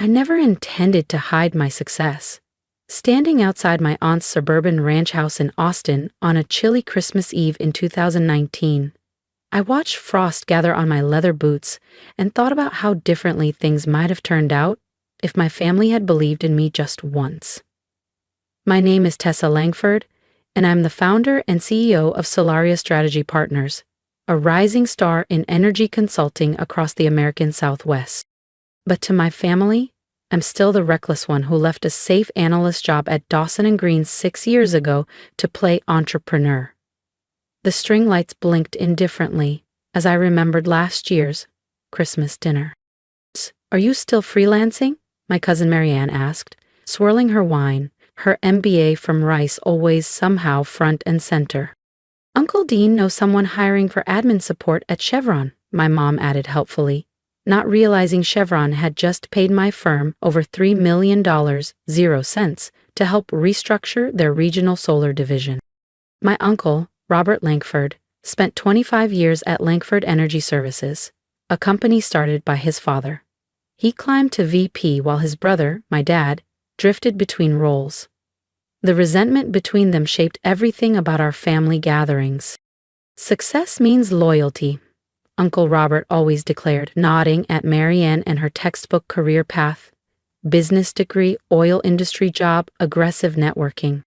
I never intended to hide my success. Standing outside my aunt's suburban ranch house in Austin on a chilly Christmas Eve in 2019, I watched frost gather on my leather boots and thought about how differently things might have turned out if my family had believed in me just once. My name is Tessa Langford, and I'm the founder and CEO of Solaria Strategy Partners, a rising star in energy consulting across the American Southwest. But to my family, I'm still the reckless one who left a safe analyst job at Dawson & Green 6 years ago to play entrepreneur. The string lights blinked indifferently as I remembered last year's Christmas dinner. "Are you still freelancing?" my cousin Marianne asked, swirling her wine, her MBA from Rice always somehow front and center. "Uncle Dean knows someone hiring for admin support at Chevron," my mom added helpfully, not realizing Chevron had just paid my firm over $3 million, 0 cents, to help restructure their regional solar division. My uncle, Robert Langford, spent 25 years at Langford Energy Services, a company started by his father. He climbed to VP while his brother, my dad, drifted between roles. The resentment between them shaped everything about our family gatherings. "Success means loyalty," Uncle Robert always declared, nodding at Marianne and her textbook career path. Business degree, oil industry job, aggressive networking.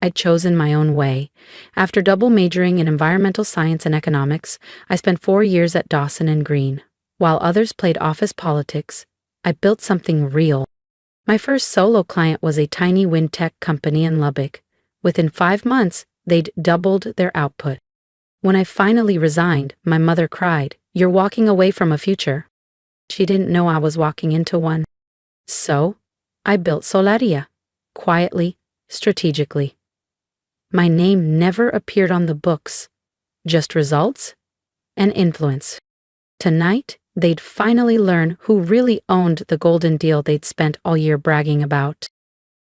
I'd chosen my own way. After double majoring in environmental science and economics, I spent 4 years at Dawson & Green. While others played office politics, I built something real. My first solo client was a tiny wind tech company in Lubbock. Within 5 months, they'd doubled their output. When I finally resigned, my mother cried, "You're walking away from a future." She didn't know I was walking into one. So, I built Solaria. Quietly, strategically. My name never appeared on the books, just results and influence. Tonight, they'd finally learn who really owned the golden deal they'd spent all year bragging about.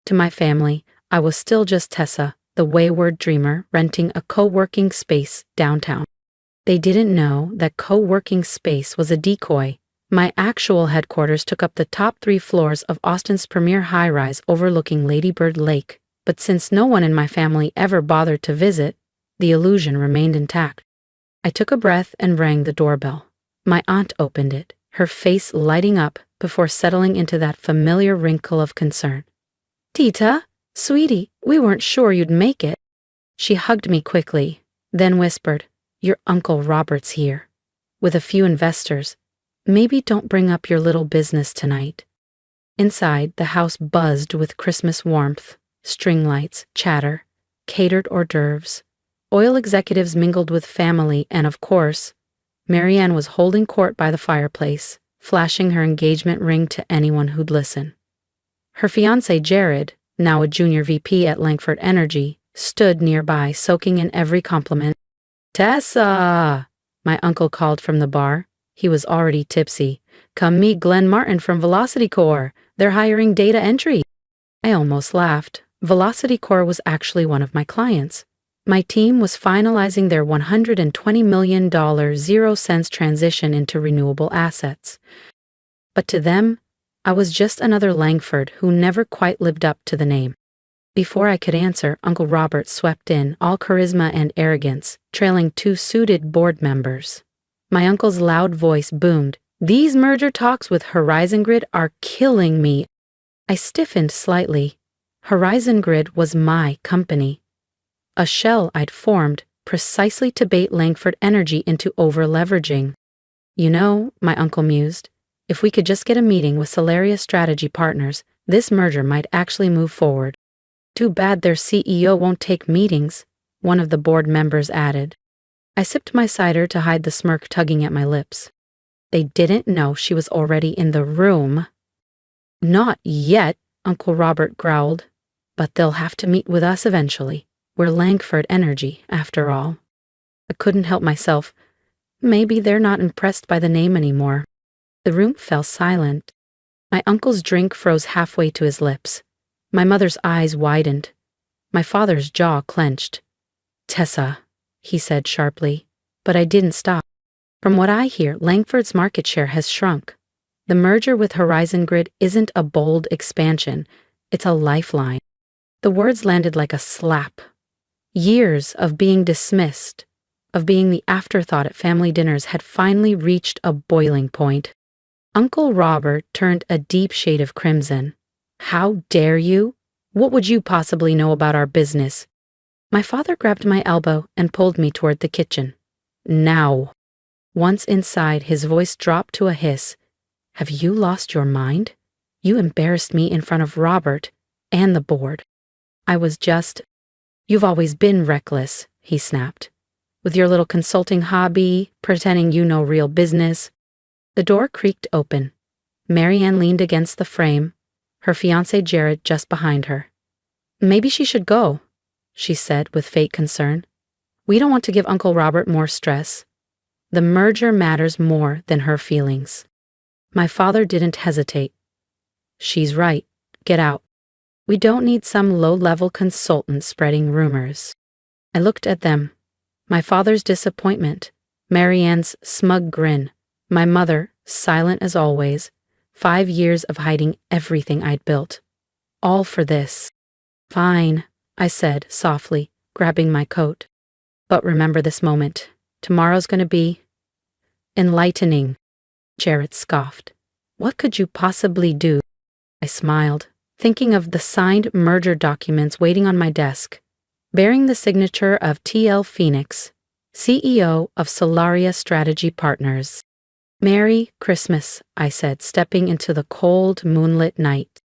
To my family, I was still just Tessa, the wayward dreamer renting a co-working space downtown. They didn't know that co-working space was a decoy. My actual headquarters took up the top 3 floors of Austin's premier high-rise overlooking Lady Bird Lake, but since no one in my family ever bothered to visit, the illusion remained intact. I took a breath and rang the doorbell. My aunt opened it, her face lighting up before settling into that familiar wrinkle of concern. "Tita, sweetie, we weren't sure you'd make it." She hugged me quickly, then whispered, "Your Uncle Robert's here, with a few investors. Maybe don't bring up your little business tonight." Inside, the house buzzed with Christmas warmth, string lights, chatter, catered hors d'oeuvres. Oil executives mingled with family, and of course, Marianne was holding court by the fireplace, flashing her engagement ring to anyone who'd listen. Her fiancé, Jared, now a junior VP at Langford Energy, stood nearby, soaking in every compliment. "Tessa!" my uncle called from the bar. He was already tipsy. "Come meet Glenn Martin from Velocity Core. They're hiring data entry." I almost laughed. Velocity Core was actually one of my clients. My team was finalizing their $120 million 0 cents transition into renewable assets. But to them, I was just another Langford who never quite lived up to the name. Before I could answer, Uncle Robert swept in, all charisma and arrogance, trailing 2 suited board members. My uncle's loud voice boomed, "These merger talks with Horizon Grid are killing me." I stiffened slightly. Horizon Grid was my company. A shell I'd formed precisely to bait Langford Energy into over-leveraging. "You know," my uncle mused, "if we could just get a meeting with Solaria Strategy Partners, this merger might actually move forward." "Too bad their CEO won't take meetings," one of the board members added. I sipped my cider to hide the smirk tugging at my lips. They didn't know she was already in the room. "Not yet," Uncle Robert growled, "but they'll have to meet with us eventually. We're Langford Energy, after all." I couldn't help myself. Maybe they're not impressed by the name anymore. The room fell silent. My uncle's drink froze halfway to his lips. My mother's eyes widened. My father's jaw clenched. "Tessa," he said sharply, but I didn't stop. "From what I hear, Langford's market share has shrunk. The merger with Horizon Grid isn't a bold expansion, it's a lifeline. The words landed like a slap. Years of being dismissed, of being the afterthought at family dinners, had finally reached a boiling point. Uncle Robert turned a deep shade of crimson. "How dare you? What would you possibly know about our business?" My father grabbed my elbow and pulled me toward the kitchen. "Now." Once inside, his voice dropped to a hiss. "Have you lost your mind? You embarrassed me in front of Robert and the board." I was just, "You've always been reckless," he snapped. "With your little consulting hobby, pretending you know real business." The door creaked open. Marianne leaned against the frame, her fiancé Jared just behind her. "Maybe she should go," she said with fake concern. "We don't want to give Uncle Robert more stress. The merger matters more than her feelings." My father didn't hesitate. "She's right. Get out. We don't need some low-level consultant spreading rumors." I looked at them. My father's disappointment, Marianne's smug grin, my mother, silent as always, 5 years of hiding everything I'd built. All for this. "Fine," I said softly, grabbing my coat. "But remember this moment. Tomorrow's gonna be enlightening." Jarrett scoffed. "What could you possibly do?" I smiled, thinking of the signed merger documents waiting on my desk, bearing the signature of T.L. Phoenix, CEO of Solaria Strategy Partners. "Merry Christmas," I said, stepping into the cold, moonlit night.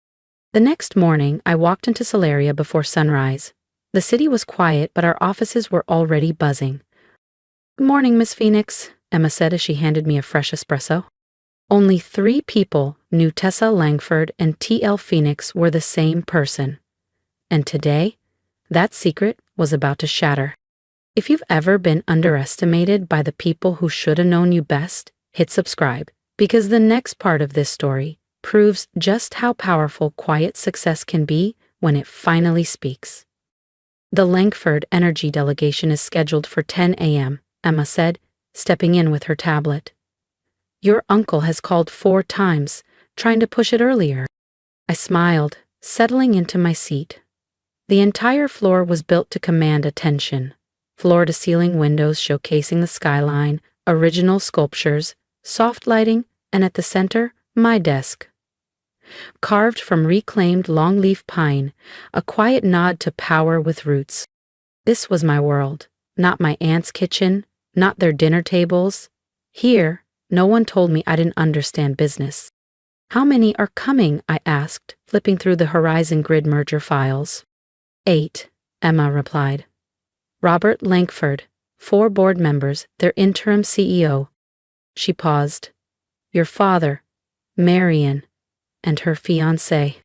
The next morning, I walked into Solaria before sunrise. The city was quiet, but our offices were already buzzing. "Good morning, Miss Phoenix," Emma said as she handed me a fresh espresso. Only 3 people knew Tessa Langford and T.L. Phoenix were the same person. And today, that secret was about to shatter. If you've ever been underestimated by the people who should have known you best, hit subscribe, because the next part of this story proves just how powerful quiet success can be when it finally speaks. "The Langford Energy delegation is scheduled for 10 a.m., Emma said, stepping in with her tablet. "Your uncle has called 4 times, trying to push it earlier." I smiled, settling into my seat. The entire floor was built to command attention. Floor-to-ceiling windows showcasing the skyline, original sculptures, soft lighting, and at the center, my desk. Carved from reclaimed longleaf pine, a quiet nod to power with roots. This was my world, not my aunt's kitchen, not their dinner tables. Here, no one told me I didn't understand business. "How many are coming?" I asked, flipping through the Horizon Grid merger files. 8, Emma replied. "Robert Langford, 4 board members, their interim CEO." She paused. "Your father, Marianne, and her fiancé."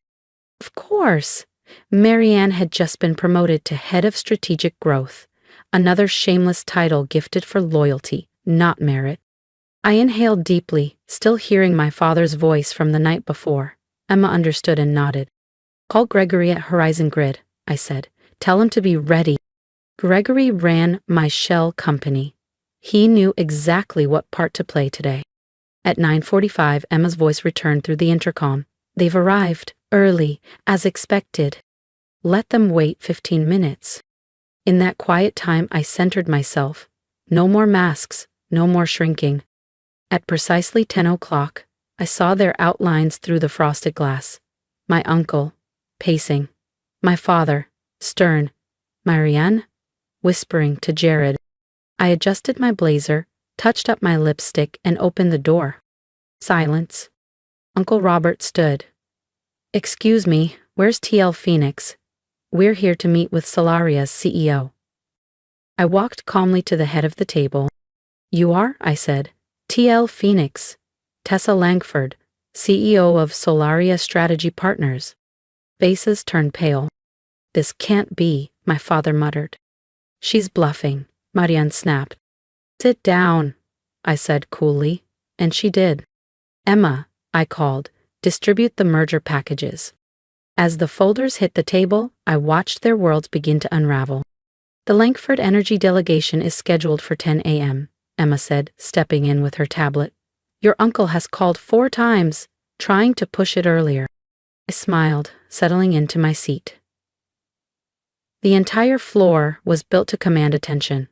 Of course! Marianne had just been promoted to head of strategic growth, another shameless title gifted for loyalty, not merit. I inhaled deeply, still hearing my father's voice from the night before. Emma understood and nodded. "Call Gregory at Horizon Grid," I said. "Tell him to be ready." Gregory ran my shell company. He knew exactly what part to play today. At 9:45, Emma's voice returned through the intercom. "They've arrived, early, as expected. Let them wait 15 minutes. In that quiet time, I centered myself. No more masks, no more shrinking. At precisely 10 o'clock, I saw their outlines through the frosted glass. My uncle, pacing. My father, stern. Marianne, whispering to Jared. I adjusted my blazer, touched up my lipstick, and opened the door. Silence. Uncle Robert stood. "Excuse me, where's T.L. Phoenix? We're here to meet with Solaria's CEO." I walked calmly to the head of the table. "You are?" I said. "T.L. Phoenix, Tessa Langford, CEO of Solaria Strategy Partners." Faces turned pale. "This can't be," my father muttered. "She's bluffing," Marianne snapped. "Sit down," I said coolly, and she did. "Emma," I called, "distribute the merger packages." As the folders hit the table, I watched their worlds begin to unravel. "The Langford Energy delegation is scheduled for 10 a.m., Emma said, stepping in with her tablet. Your uncle has called 4 times, trying to push it earlier. I smiled, settling into my seat. The entire floor was built to command attention.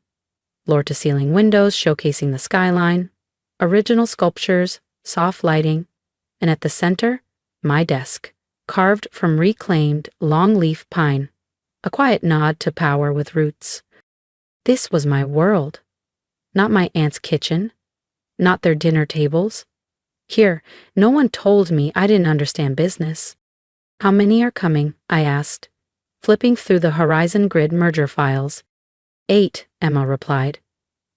Floor-to-ceiling windows showcasing the skyline, original sculptures, soft lighting, and at the center, my desk, carved from reclaimed longleaf pine, a quiet nod to power with roots. This was my world, not my aunt's kitchen, not their dinner tables. Here, no one told me I didn't understand business. How many are coming? I asked, flipping through the Horizon Grid merger files. 8, Emma replied.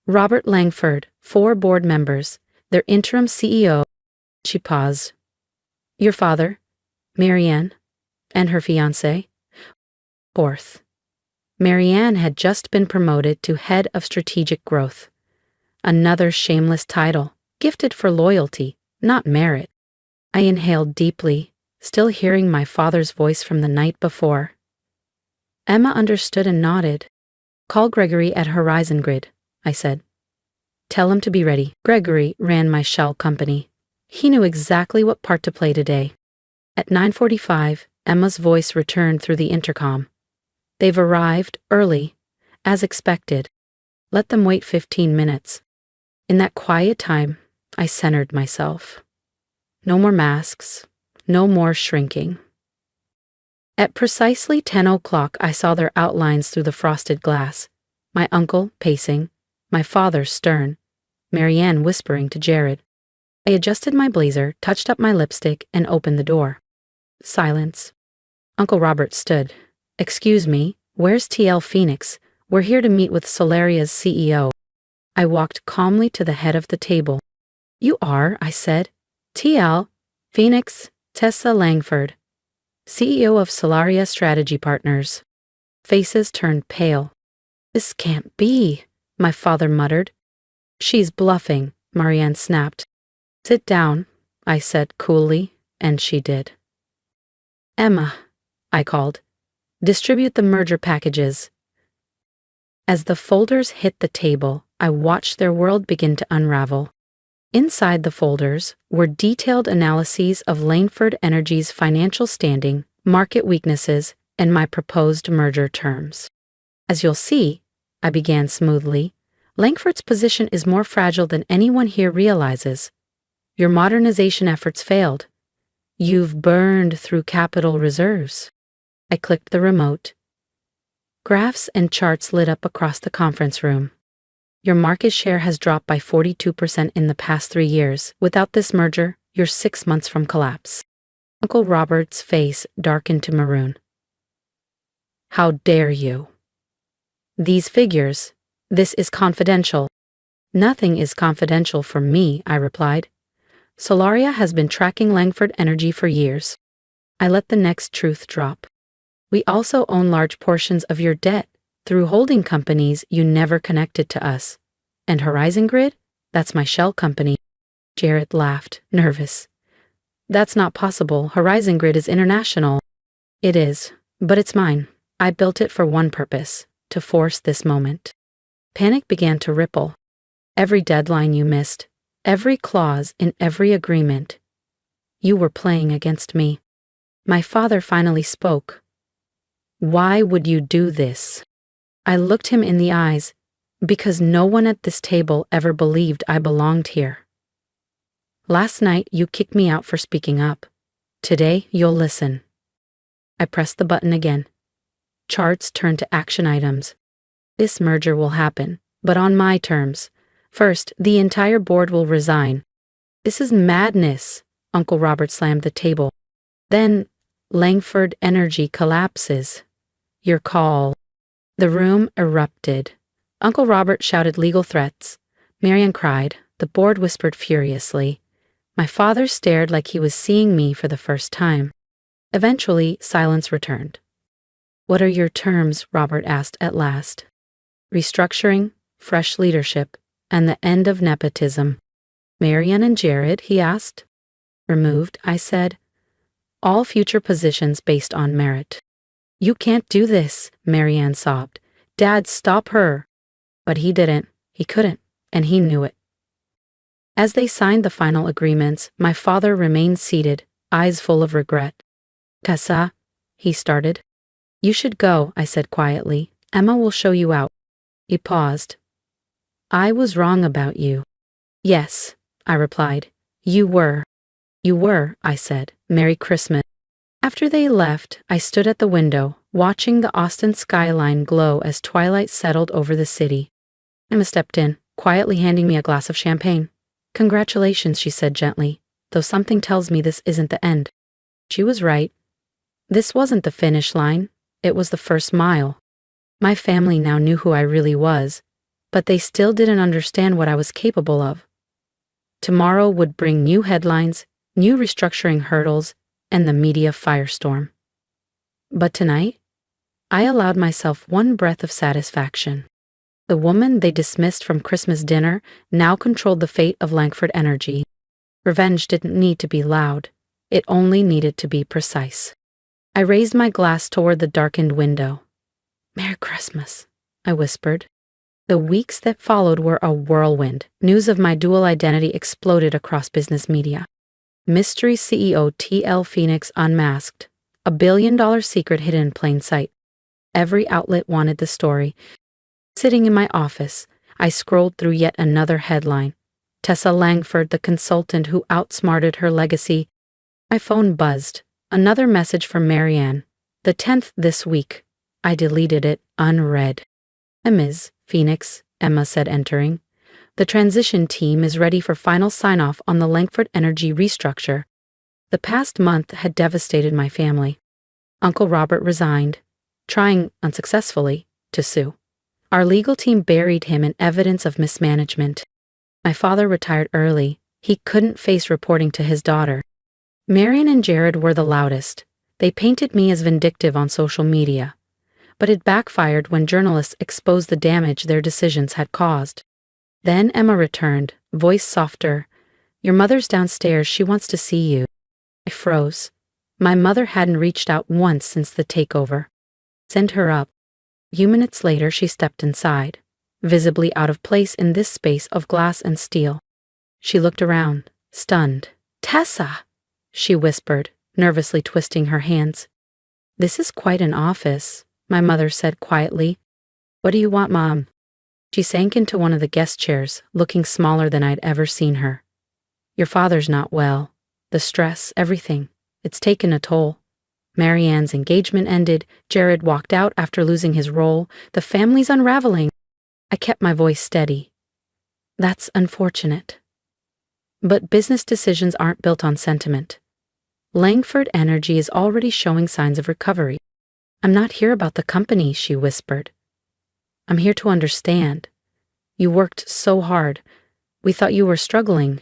Robert Langford, 4 board members, their interim CEO. She paused. Your father, Marianne, and her fiancé. 4th. Marianne had just been promoted to head of strategic growth. Another shameless title, gifted for loyalty, not merit. I inhaled deeply, still hearing my father's voice from the night before. Emma understood and nodded. Call Gregory at Horizon Grid, I said. Tell him to be ready. Gregory ran my shell company. He knew exactly what part to play today. At 9:45, Emma's voice returned through the intercom. They've arrived early, as expected. Let them wait 15 minutes. In that quiet time, I centered myself. No more masks, no more shrinking. At precisely 10 o'clock, I saw their outlines through the frosted glass. My uncle pacing, my father stern, Marianne whispering to Jared. I adjusted my blazer, touched up my lipstick, and opened the door. Silence. Uncle Robert stood. Excuse me, where's TL Phoenix? We're here to meet with Solaria's CEO. I walked calmly to the head of the table. You are, I said. TL, Phoenix, Tessa Langford, CEO of Solaria Strategy Partners. Faces turned pale. This can't be, my father muttered. She's bluffing, Marianne snapped. Sit down, I said coolly, and she did. Emma, I called. Distribute the merger packages. As the folders hit the table, I watched their world begin to unravel. Inside the folders were detailed analyses of Langford Energy's financial standing, market weaknesses, and my proposed merger terms. As you'll see, I began smoothly, Langford's position is more fragile than anyone here realizes. Your modernization efforts failed. You've burned through capital reserves. I clicked the remote. Graphs and charts lit up across the conference room. Your market share has dropped by 42% in the past 3 years. Without this merger, you're 6 months from collapse. Uncle Robert's face darkened to maroon. How dare you? These figures, this is confidential. Nothing is confidential for me, I replied. Solaria has been tracking Langford Energy for years. I let the next truth drop. We also own large portions of your debt through holding companies you never connected to us. And Horizon Grid? That's my shell company. Jared laughed, nervous. That's not possible. Horizon Grid is international. It is, but it's mine. I built it for one purpose, to force this moment. Panic began to ripple. Every deadline you missed, every clause in every agreement. You were playing against me. My father finally spoke. Why would you do this? I looked him in the eyes, because no one at this table ever believed I belonged here. Last night you kicked me out for speaking up. Today you'll listen. I pressed the button again. Charts turned to action items. This merger will happen, but on my terms. First, the entire board will resign. This is madness, Uncle Robert slammed the table. Then, Langford Energy collapses. Your call. The room erupted. Uncle Robert shouted legal threats. Marianne cried. The board whispered furiously. My father stared like he was seeing me for the first time. Eventually, silence returned. What are your terms? Robert asked at last. Restructuring, fresh leadership, and the end of nepotism. Marianne and Jared, he asked. Removed, I said. All future positions based on merit. You can't do this, Marianne sobbed. Dad, stop her. But he didn't. He couldn't, and he knew it. As they signed the final agreements, my father remained seated, eyes full of regret. Tessa, he started. You should go, I said quietly. Emma will show you out. He paused. I was wrong about you. Yes, I replied. You were. You were, I said. Merry Christmas. After they left, I stood at the window, watching the Austin skyline glow as twilight settled over the city. Emma stepped in, quietly handing me a glass of champagne. Congratulations, she said gently, though something tells me this isn't the end. She was right. This wasn't the finish line, it was the first mile. My family now knew who I really was, but they still didn't understand what I was capable of. Tomorrow would bring new headlines, new restructuring hurdles, and the media firestorm. But tonight, I allowed myself one breath of satisfaction. The woman they dismissed from Christmas dinner now controlled the fate of Langford Energy. Revenge didn't need to be loud, it only needed to be precise. I raised my glass toward the darkened window. Merry Christmas, I whispered. The weeks that followed were a whirlwind. News of my dual identity exploded across business media. Mystery CEO T.L. Phoenix unmasked, a billion-dollar secret hidden in plain sight. Every outlet wanted the story. Sitting in my office, I scrolled through yet another headline. Tessa Langford, the consultant who outsmarted her legacy. My phone buzzed. Another message from Marianne. The 10th this week. I deleted it, unread. Ms. Phoenix, Emma said entering. The transition team is ready for final sign-off on the Langford Energy restructure. The past month had devastated my family. Uncle Robert resigned, trying, unsuccessfully, to sue. Our legal team buried him in evidence of mismanagement. My father retired early. He couldn't face reporting to his daughter. Marian and Jared were the loudest. They painted me as vindictive on social media. But it backfired when journalists exposed the damage their decisions had caused. Then Emma returned, voice softer. Your mother's downstairs, she wants to see you. I froze. My mother hadn't reached out once since the takeover. Send her up. A few minutes later, she stepped inside, visibly out of place in this space of glass and steel. She looked around, stunned. Tessa, she whispered, nervously twisting her hands. This is quite an office, my mother said quietly. What do you want, Mom? She sank into one of the guest chairs, looking smaller than I'd ever seen her. Your father's not well. The stress, everything. It's taken a toll. Marianne's engagement ended. Jared walked out after losing his role. The family's unraveling. I kept my voice steady. That's unfortunate. But business decisions aren't built on sentiment. Langford Energy is already showing signs of recovery. I'm not here about the company, she whispered. I'm here to understand. You worked so hard. We thought you were struggling.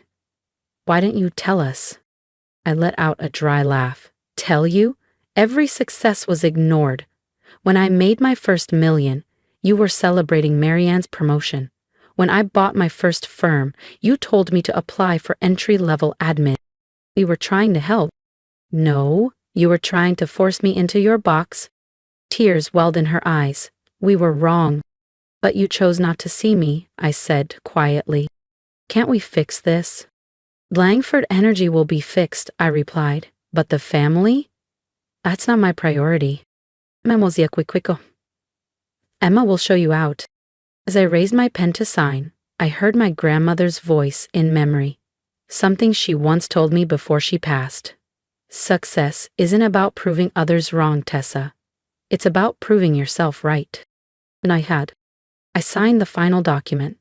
Why didn't you tell us? I let out a dry laugh. Tell you? Every success was ignored. When I made my first $1 million, you were celebrating Marianne's promotion. When I bought my first firm, you told me to apply for entry-level admin. We were trying to help. No, you were trying to force me into your box. Tears welled in her eyes. We were wrong. But you chose not to see me, I said quietly. Can't we fix this? Langford Energy will be fixed, I replied. But the family? That's not my priority. Emma will show you out. As I raised my pen to sign, I heard my grandmother's voice in memory. Something she once told me before she passed. Success isn't about proving others wrong, Tessa. It's about proving yourself right. And I signed the final document.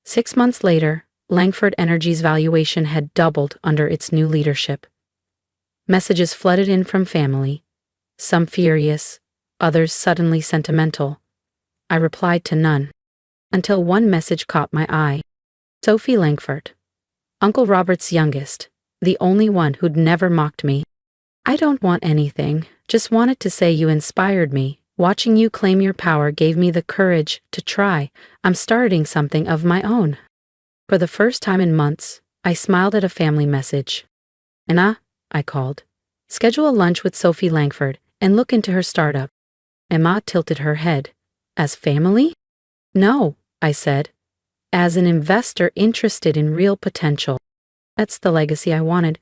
6 months later, Langford Energy's valuation had doubled under its new leadership. Messages flooded in from family, some furious, others suddenly sentimental. I replied to none, until one message caught my eye. Sophie Langford, Uncle Robert's youngest, the only one who'd never mocked me. I don't want anything, just wanted to say you inspired me. Watching you claim your power gave me the courage to try. I'm starting something of my own. For the first time in months, I smiled at a family message. Anna, I called. Schedule a lunch with Sophie Langford and look into her startup. Emma tilted her head. As family? No, I said. as an investor interested in real potential. That's the legacy I wanted.